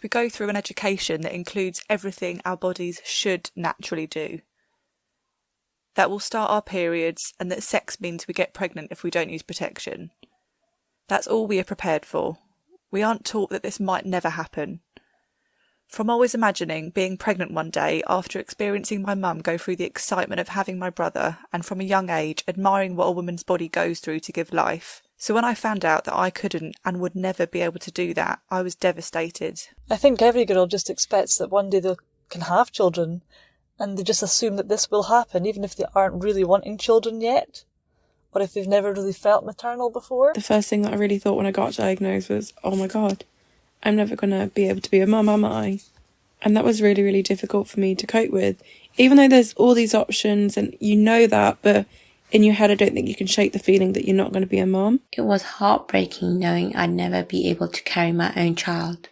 we go through an education that includes everything our bodies should naturally do. That we'll start our periods and that sex means we get pregnant if we don't use protection. That's all we are prepared for. We aren't taught that this might never happen. From always imagining being pregnant one day after experiencing my mum go through the excitement of having my brother, and from a young age admiring what a woman's body goes through to give life. So when I found out that I couldn't and would never be able to do that, I was devastated. I think every girl just expects that one day they can have children, and they just assume that this will happen even if they aren't really wanting children yet, or if they've never really felt maternal before. The first thing that I really thought when I got diagnosed was, oh my god, I'm never going to be able to be a mum, am I? And that was really, really difficult for me to cope with. Even though there's all these options and you know that, but in your head I don't think you can shake the feeling that you're not going to be a mum. It was heartbreaking knowing I'd never be able to carry my own child.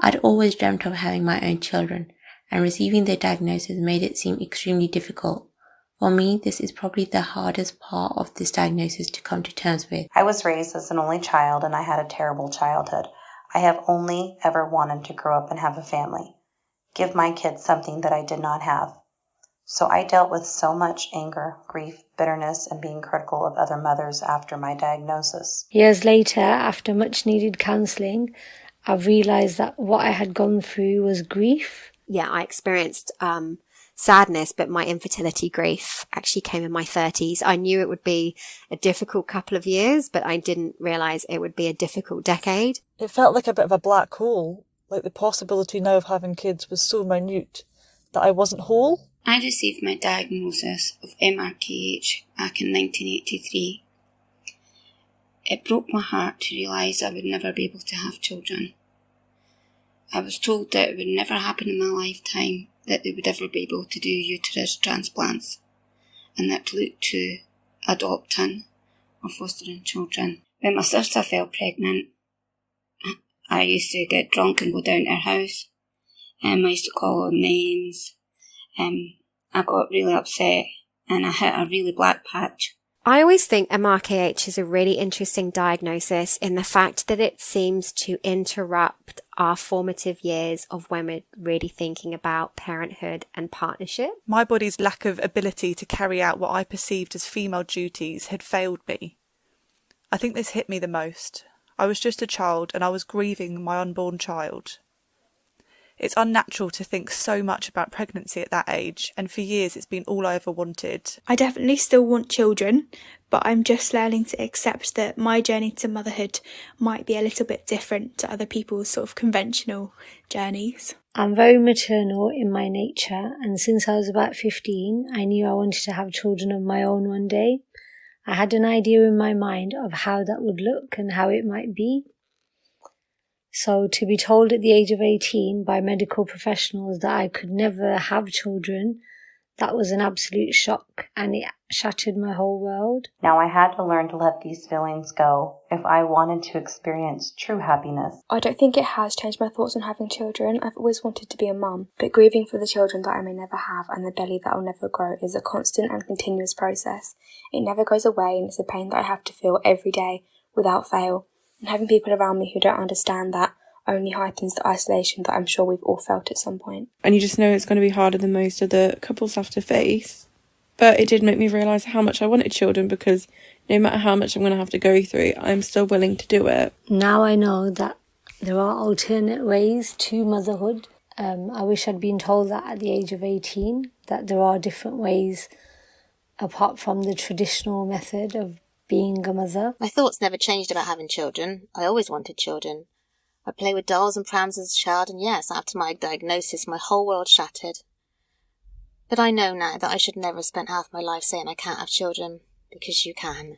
I'd always dreamt of having my own children, and receiving the diagnosis made it seem extremely difficult. For me, this is probably the hardest part of this diagnosis to come to terms with. I was raised as an only child and I had a terrible childhood. I have only ever wanted to grow up and have a family. Give my kids something that I did not have. So I dealt with so much anger, grief, bitterness, and being critical of other mothers after my diagnosis. Years later, after much needed counselling, I realised that what I had gone through was grief. Yeah, I experienced sadness, but my infertility grief actually came in my 30s. I knew it would be a difficult couple of years, but I didn't realise it would be a difficult decade. It felt like a bit of a black hole, like the possibility now of having kids was so minute that I wasn't whole. I received my diagnosis of MRKH back in 1983. It broke my heart to realise I would never be able to have children. I was told that it would never happen in my lifetime, that they would ever be able to do uterus transplants, and that to look to adopting or fostering children. When my sister fell pregnant, I used to get drunk and go down to her house, and I used to call her names. I got really upset and I hit a really black patch. I always think MRKH is a really interesting diagnosis in the fact that it seems to interrupt our formative years of when we're really thinking about parenthood and partnership. My body's lack of ability to carry out what I perceived as female duties had failed me. I think this hit me the most. I was just a child and I was grieving my unborn child. It's unnatural to think so much about pregnancy at that age, and for years it's been all I ever wanted. I definitely still want children, but I'm just learning to accept that my journey to motherhood might be a little bit different to other people's sort of conventional journeys. I'm very maternal in my nature, and since I was about 15, I knew I wanted to have children of my own one day. I had an idea in my mind of how that would look and how it might be. So to be told at the age of 18 by medical professionals that I could never have children, that was an absolute shock, and it shattered my whole world. Now I had to learn to let these feelings go if I wanted to experience true happiness. I don't think it has changed my thoughts on having children. I've always wanted to be a mum, but grieving for the children that I may never have and the belly that will never grow is a constant and continuous process. It never goes away, and it's a pain that I have to feel every day without fail. And having people around me who don't understand that only heightens the isolation that I'm sure we've all felt at some point. And you just know it's going to be harder than most of the couples have to face. But it did make me realise how much I wanted children, because no matter how much I'm going to have to go through, I'm still willing to do it. Now I know that there are alternate ways to motherhood. I wish I'd been told that at the age of 18, that there are different ways apart from the traditional method of being a mother. My thoughts never changed about having children. I always wanted children. I played with dolls and prams as a child, and yes, after my diagnosis, my whole world shattered. But I know now that I should never have spent half my life saying I can't have children, because you can.